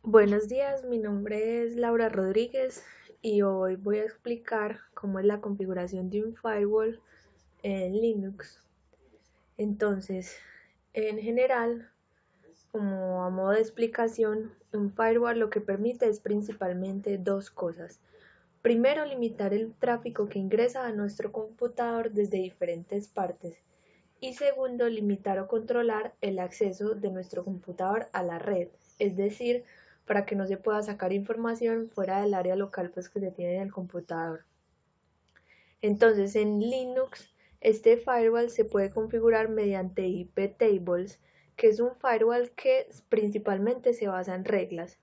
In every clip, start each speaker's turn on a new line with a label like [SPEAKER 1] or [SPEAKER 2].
[SPEAKER 1] Buenos días, mi nombre es Laura Rodríguez y hoy voy a explicar cómo es la configuración de un firewall en Linux. Entonces, en general, como a modo de explicación, un firewall lo que permite es principalmente dos cosas. Primero, limitar el tráfico que ingresa a nuestro computador desde diferentes partes. Y segundo, limitar o controlar el acceso de nuestro computador a la red, es decir, para que no se pueda sacar información fuera del área local pues, que se tiene en el computador. Entonces, en Linux, este firewall se puede configurar mediante IP tables, que es un firewall que principalmente se basa en reglas.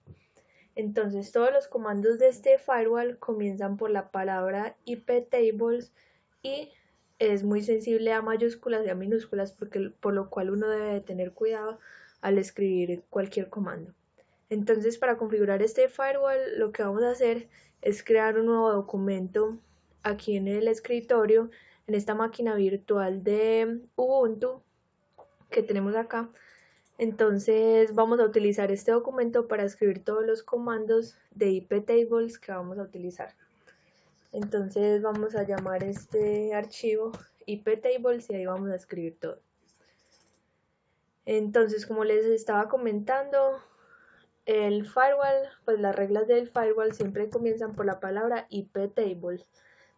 [SPEAKER 1] Entonces, todos los comandos de este firewall comienzan por la palabra IP tables y es muy sensible a mayúsculas y a minúsculas, por lo cual uno debe tener cuidado al escribir cualquier comando. Entonces, para configurar este firewall, lo que vamos a hacer es crear un nuevo documento aquí en el escritorio, en esta máquina virtual de Ubuntu que tenemos acá. Entonces vamos a utilizar este documento para escribir todos los comandos de IP tables que vamos a utilizar. Entonces vamos a llamar este archivo IP tables y ahí vamos a escribir todo. Entonces, como les estaba comentando, el firewall, pues las reglas del firewall siempre comienzan por la palabra IP tables.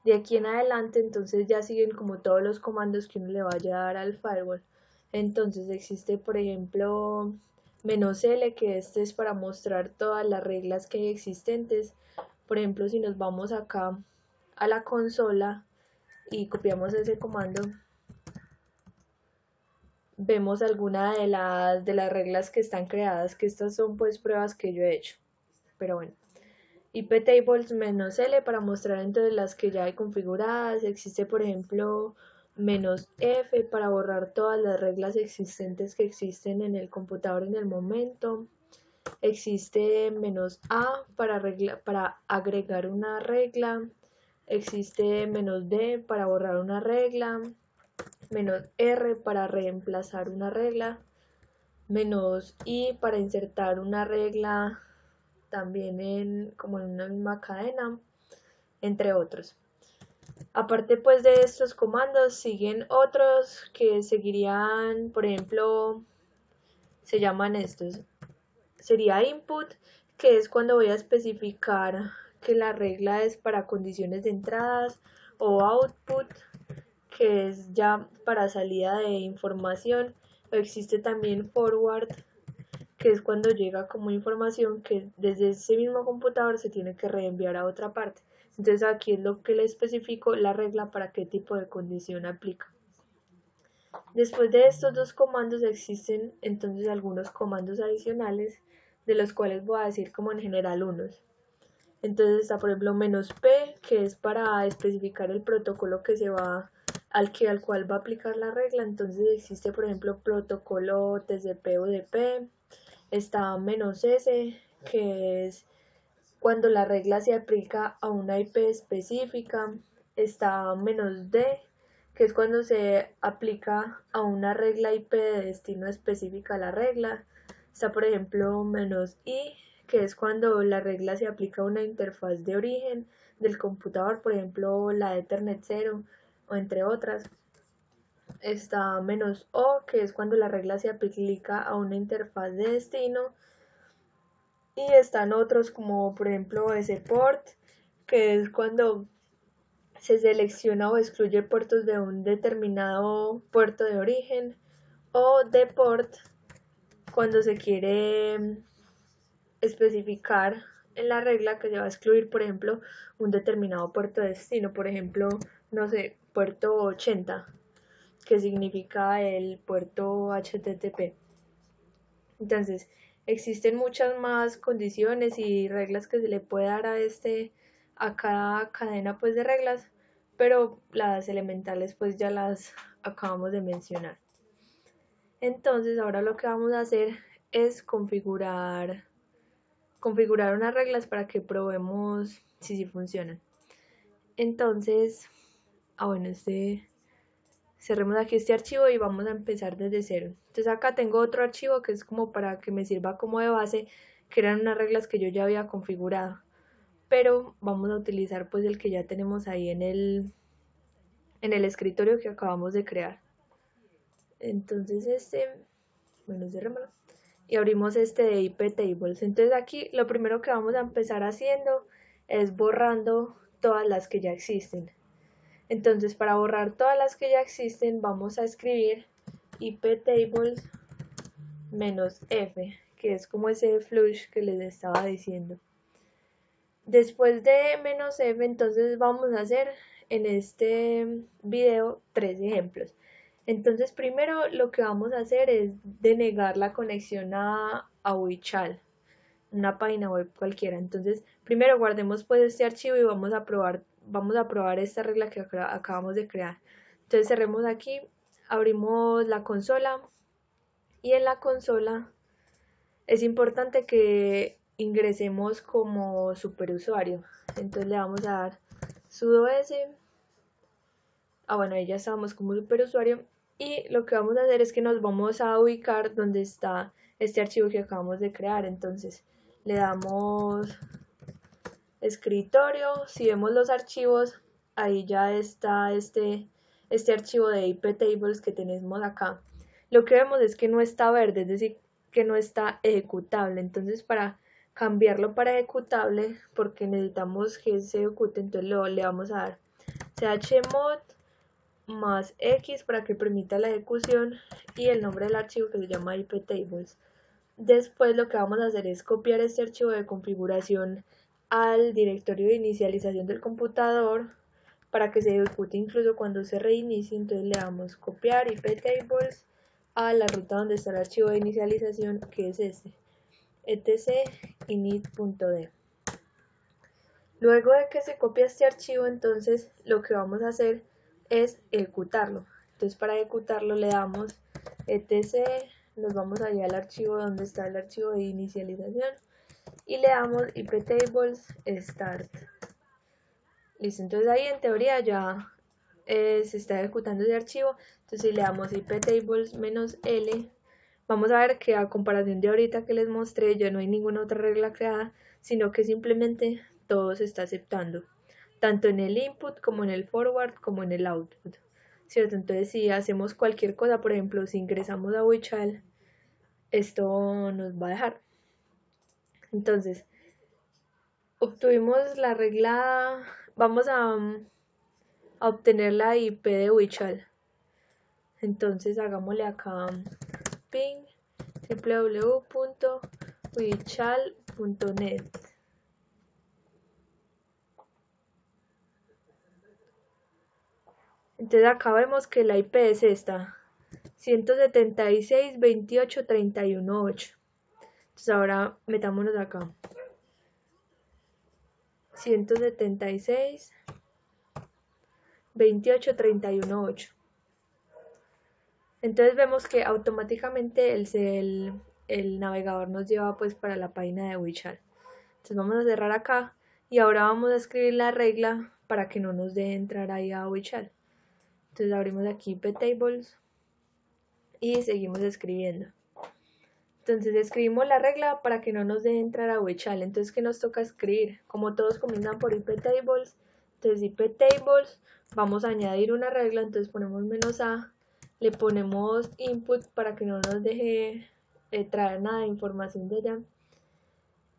[SPEAKER 1] De aquí en adelante, entonces ya siguen como todos los comandos que uno le vaya a dar al firewall. Entonces existe, por ejemplo, "-l", que este es para mostrar todas las reglas que hay existentes. Por ejemplo, si nos vamos acá a la consola y copiamos ese comando, vemos alguna de las reglas que están creadas, que estas son pues pruebas que yo he hecho. Pero bueno, IP tables "-l" para mostrar entonces las que ya hay configuradas. Existe, por ejemplo, "-f" para borrar todas las reglas existentes que existen en el computador en el momento. Existe "-a" para agregar una regla. Existe "-d" para borrar una regla. "-r" para reemplazar una regla. "-i" para insertar una regla también como en una misma cadena, entre otros. Aparte pues de estos comandos siguen otros que seguirían, por ejemplo, se llaman estos. Sería input, que es cuando voy a especificar que la regla es para condiciones de entradas, o output, que es ya para salida de información. Existe también forward, que es cuando llega como información que desde ese mismo computador se tiene que reenviar a otra parte. Entonces aquí es lo que le especifico la regla para qué tipo de condición aplica. Después de estos dos comandos existen entonces algunos comandos adicionales, de los cuales voy a decir como en general unos. Entonces está, por ejemplo, "-p", que es para especificar el protocolo que se va al cual va a aplicar la regla. Entonces existe, por ejemplo, protocolo TCP/UDP. Está "-s", que es cuando la regla se aplica a una IP específica. Está "-d", que es cuando se aplica a una regla IP de destino específica a la regla. Está, por ejemplo, "-i", que es cuando la regla se aplica a una interfaz de origen del computador, por ejemplo, la Ethernet 0 o entre otras. Está "-o", que es cuando la regla se aplica a una interfaz de destino. Y están otros como por ejemplo "-port", que es cuando se selecciona o excluye puertos de un determinado puerto de origen, o "-deport", cuando se quiere especificar en la regla que se va a excluir, por ejemplo, un determinado puerto de destino, por ejemplo, no sé, puerto 80, que significa el puerto HTTP. Entonces, existen muchas más condiciones y reglas que se le puede dar a cada cadena pues de reglas, pero las elementales pues ya las acabamos de mencionar. Entonces, ahora lo que vamos a hacer es configurar unas reglas para que probemos si funcionan. Entonces, bueno, cerremos aquí este archivo y vamos a empezar desde cero. Entonces acá tengo otro archivo que es como para que me sirva como de base, que eran unas reglas que yo ya había configurado, pero vamos a utilizar pues el que ya tenemos ahí en el escritorio que acabamos de crear. Entonces bueno, cerrémoslo y abrimos este de IP Tables. Entonces aquí lo primero que vamos a empezar haciendo es borrando todas las que ya existen. Entonces para borrar todas las que ya existen vamos a escribir IP Tables -F, que es como ese flush que les estaba diciendo. Después de -F, entonces vamos a hacer en este video 3 ejemplos. Entonces primero lo que vamos a hacer es denegar la conexión a Wichal, una página web cualquiera. Entonces primero guardemos pues este archivo y vamos a probar esta regla que acabamos de crear. Entonces cerremos aquí, abrimos la consola y en la consola es importante que ingresemos como superusuario. Entonces le vamos a dar sudo s. Bueno, ahí ya estamos como superusuario. Y lo que vamos a hacer es que nos vamos a ubicar donde está este archivo que acabamos de crear. Entonces le damos escritorio. Si vemos los archivos, ahí ya está este archivo de IP tables que tenemos acá. Lo que vemos es que no está verde, es decir, que no está ejecutable. Entonces para cambiarlo para ejecutable, porque necesitamos que se ejecute, entonces le vamos a dar chmod más x para que permita la ejecución y el nombre del archivo que se llama iptables. Después lo que vamos a hacer es copiar este archivo de configuración al directorio de inicialización del computador para que se ejecute incluso cuando se reinicie. Entonces le damos copiar iptables a la ruta donde está el archivo de inicialización, que es este, etc init.d. Luego de que se copia este archivo, entonces lo que vamos a hacer es ejecutarlo. Entonces para ejecutarlo le damos etc, nos vamos allá al archivo donde está el archivo de inicialización y le damos iptables start. Listo, entonces ahí en teoría ya se está ejecutando ese archivo. Entonces si le damos iptables -L, vamos a ver que a comparación de ahorita que les mostré, ya no hay ninguna otra regla creada, sino que simplemente todo se está aceptando, tanto en el input como en el forward como en el output, ¿cierto? Entonces si hacemos cualquier cosa, por ejemplo, si ingresamos a Wichal, esto nos va a dejar. Entonces, obtuvimos la regla, vamos a obtener la IP de Wichal. Entonces hagámosle acá ping www.wichal.net. Entonces acá vemos que la IP es esta, 176.28.31.8. Entonces ahora metámonos acá, 176.28.31.8. Entonces vemos que automáticamente el navegador nos lleva pues para la página de Wichal. Entonces vamos a cerrar acá y ahora vamos a escribir la regla para que no nos deje entrar ahí a Wichal. Entonces abrimos aquí iptables y seguimos escribiendo. Entonces escribimos la regla para que no nos deje entrar a Wichal. Entonces, ¿qué nos toca escribir? Como todos comienzan por iptables, entonces iptables, vamos a añadir una regla, entonces ponemos -a, le ponemos input para que no nos deje traer nada de información de allá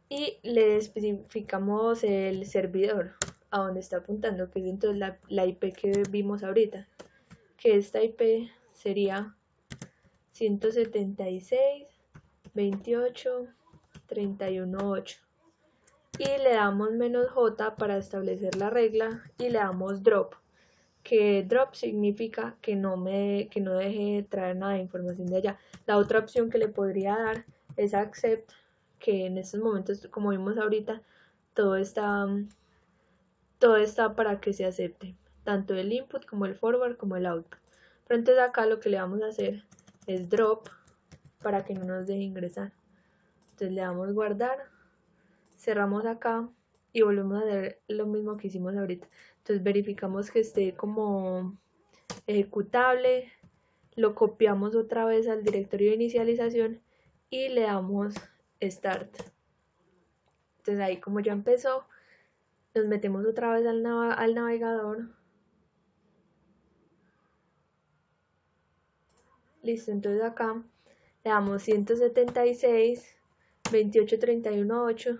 [SPEAKER 1] y le especificamos el servidor a donde está apuntando, que es entonces la IP que vimos ahorita, que esta IP sería 176.28.31.8 y le damos -j para establecer la regla y le damos drop, que drop significa que no deje traer nada de información de allá. La otra opción que le podría dar es accept, que en estos momentos, como vimos ahorita, todo está para que se acepte, tanto el input como el forward como el output. Pero entonces acá lo que le vamos a hacer es drop para que no nos deje ingresar. Entonces le damos guardar, cerramos acá y volvemos a hacer lo mismo que hicimos ahorita. Entonces verificamos que esté como ejecutable, lo copiamos otra vez al directorio de inicialización y le damos Start. Entonces ahí como ya empezó, nos metemos otra vez al navegador. Listo, entonces acá le damos 176.28.31.8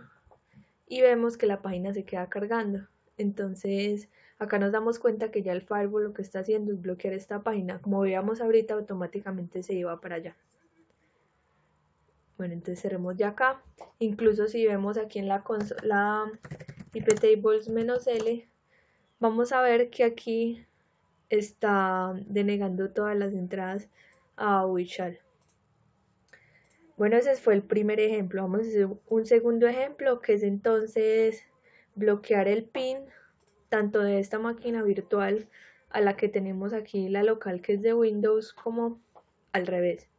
[SPEAKER 1] y vemos que la página se queda cargando. Entonces acá nos damos cuenta que ya el firewall lo que está haciendo es bloquear esta página. Como veíamos ahorita, automáticamente se iba para allá. Bueno, entonces cerremos ya acá. Incluso si vemos aquí en la consola iptables-L, vamos a ver que aquí está denegando todas las entradas a Wichal. Bueno, ese fue el primer ejemplo. Vamos a hacer un segundo ejemplo, que es entonces bloquear el PIN tanto de esta máquina virtual a la que tenemos aquí, la local, que es de Windows, como al revés.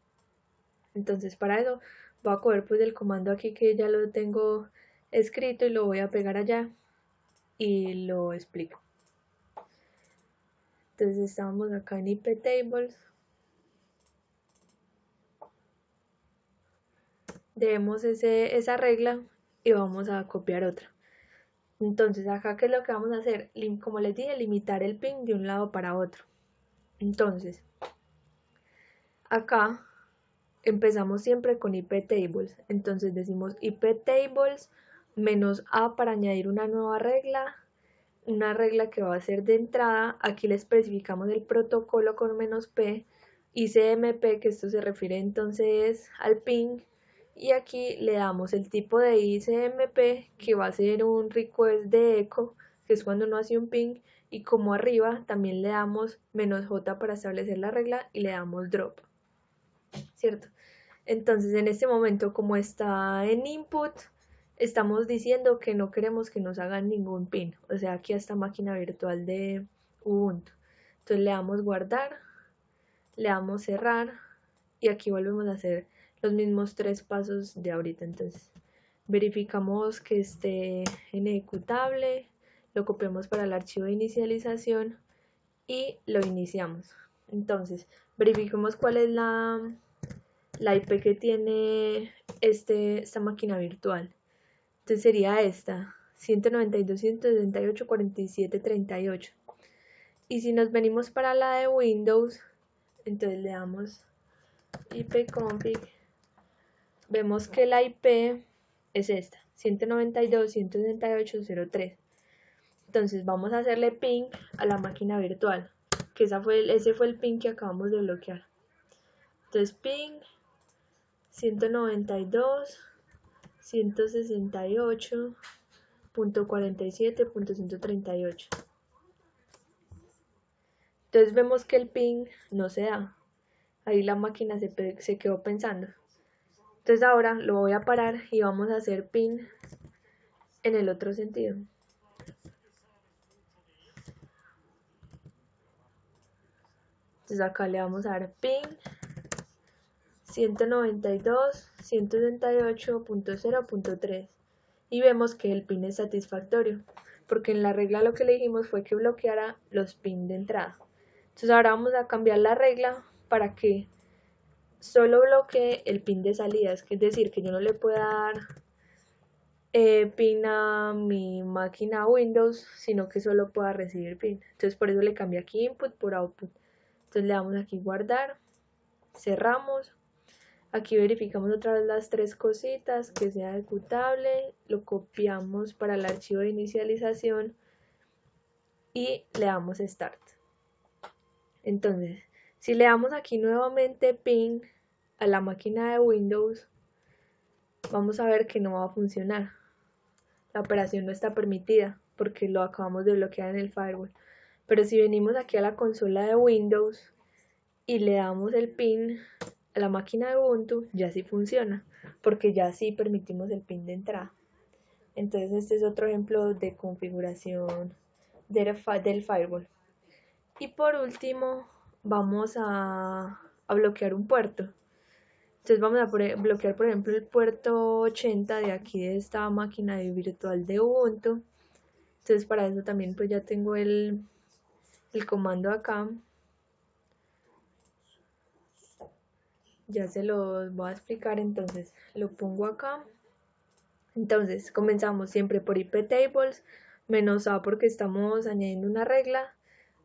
[SPEAKER 1] Entonces para eso voy a coger pues el comando aquí que ya lo tengo escrito y lo voy a pegar allá y lo explico. Entonces estamos acá en iptables. Demos esa regla y vamos a copiar otra. Entonces acá, ¿qué es lo que vamos a hacer? Como les dije, limitar el ping de un lado para otro. Entonces acá empezamos siempre con iptables. Entonces decimos iptables -a para añadir una nueva regla, una regla que va a ser de entrada. Aquí le especificamos el protocolo con -p, ICMP, que esto se refiere entonces al ping, y aquí le damos el tipo de ICMP, que va a ser un request de echo, que es cuando uno hace un ping, y como arriba también le damos -j para establecer la regla y le damos drop, ¿cierto? Entonces en este momento, como está en input, estamos diciendo que no queremos que nos hagan ningún pin, o sea, aquí a esta máquina virtual de Ubuntu. Entonces le damos guardar, le damos cerrar y aquí volvemos a hacer los mismos 3 pasos de ahorita. Entonces verificamos que esté en ejecutable, lo copiamos para el archivo de inicialización y lo iniciamos. Entonces verificamos cuál es la IP que tiene esta máquina virtual. Entonces sería esta, 192.168.47.38. Y si nos venimos para la de Windows, entonces le damos ipconfig, vemos que la IP es esta, 192.168.03. Entonces vamos a hacerle ping a la máquina virtual, que ese fue el ping que acabamos de bloquear. Entonces ping 192.168.47.138. Entonces vemos que el ping no se da. Ahí la máquina se quedó pensando. Entonces ahora lo voy a parar y vamos a hacer ping en el otro sentido. Entonces acá le vamos a dar ping 192.168.0.3 y vemos que el pin es satisfactorio, porque en la regla lo que le dijimos fue que bloqueara los pins de entrada. Entonces ahora vamos a cambiar la regla para que solo bloquee el pin de salida, es decir, que yo no le pueda dar pin a mi máquina Windows, sino que solo pueda recibir pin. Entonces por eso le cambié aquí input por output. Entonces le damos aquí guardar, cerramos. Aquí verificamos otra vez las 3 cositas, que sea ejecutable, lo copiamos para el archivo de inicialización y le damos Start. Entonces, si le damos aquí nuevamente ping a la máquina de Windows, vamos a ver que no va a funcionar. La operación no está permitida porque lo acabamos de bloquear en el firewall. Pero si venimos aquí a la consola de Windows y le damos el pin a la máquina de Ubuntu, ya sí funciona, porque ya sí permitimos el pin de entrada. Entonces este es otro ejemplo de configuración del firewall. Y por último vamos a bloquear un puerto. Entonces vamos a bloquear por ejemplo el puerto 80 de aquí de esta máquina virtual de Ubuntu. Entonces para eso también pues ya tengo el comando acá. Ya se los voy a explicar, entonces lo pongo acá. Entonces comenzamos siempre por iptables menos a porque estamos añadiendo una regla.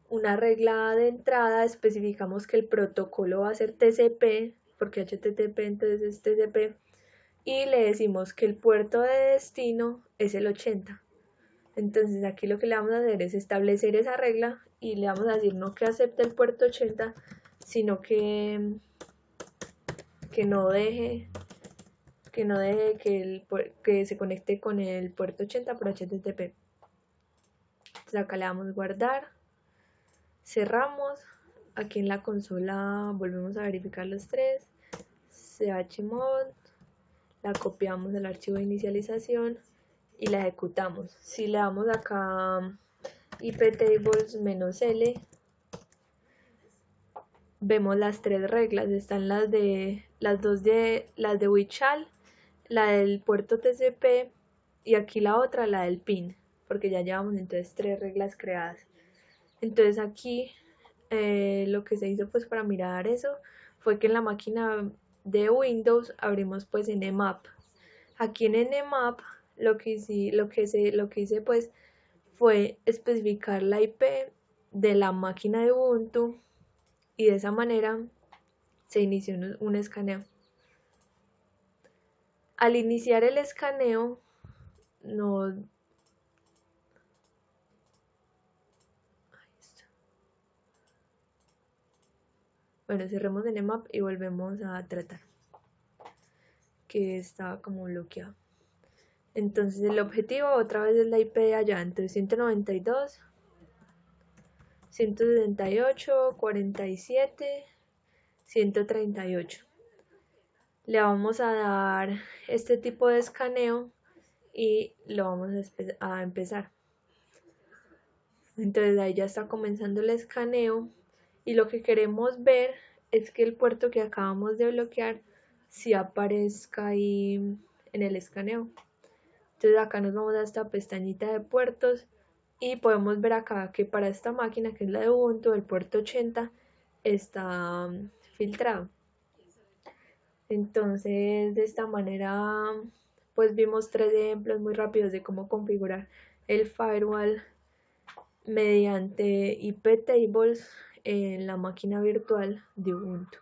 [SPEAKER 1] Una regla de entrada, especificamos que el protocolo va a ser TCP, porque HTTP entonces es TCP, y le decimos que el puerto de destino es el 80. Entonces aquí lo que le vamos a hacer es establecer esa regla y le vamos a decir no que acepte el puerto 80, sino que no deje que se conecte con el puerto 80 por HTTP. Entonces acá le damos guardar, cerramos, aquí en la consola volvemos a verificar los tres, chmod, la copiamos el archivo de inicialización y la ejecutamos. Si le damos acá iptables-l, vemos las tres reglas, están las de Wichal, la del puerto TCP y aquí la otra, la del PIN, porque ya llevamos entonces tres reglas creadas. Entonces aquí lo que se hizo pues para mirar eso fue que en la máquina de Windows abrimos pues Nmap. Aquí en Nmap lo que hice pues fue especificar la IP de la máquina de Ubuntu y de esa manera se inició un escaneo. Al iniciar el escaneo, bueno, cerremos Nmap y volvemos a tratar, que estaba como bloqueado. Entonces el objetivo otra vez es la IP de allá, entonces 192, 178, 47, 138. Le vamos a dar este tipo de escaneo y lo vamos a empezar. Entonces ahí ya está comenzando el escaneo y lo que queremos ver es que el puerto que acabamos de bloquear sí aparezca ahí en el escaneo. Entonces acá nos vamos a esta pestañita de puertos y podemos ver acá que para esta máquina que es la de Ubuntu, el puerto 80 está filtrado. Entonces de esta manera pues vimos tres ejemplos muy rápidos de cómo configurar el firewall mediante iptables en la máquina virtual de Ubuntu.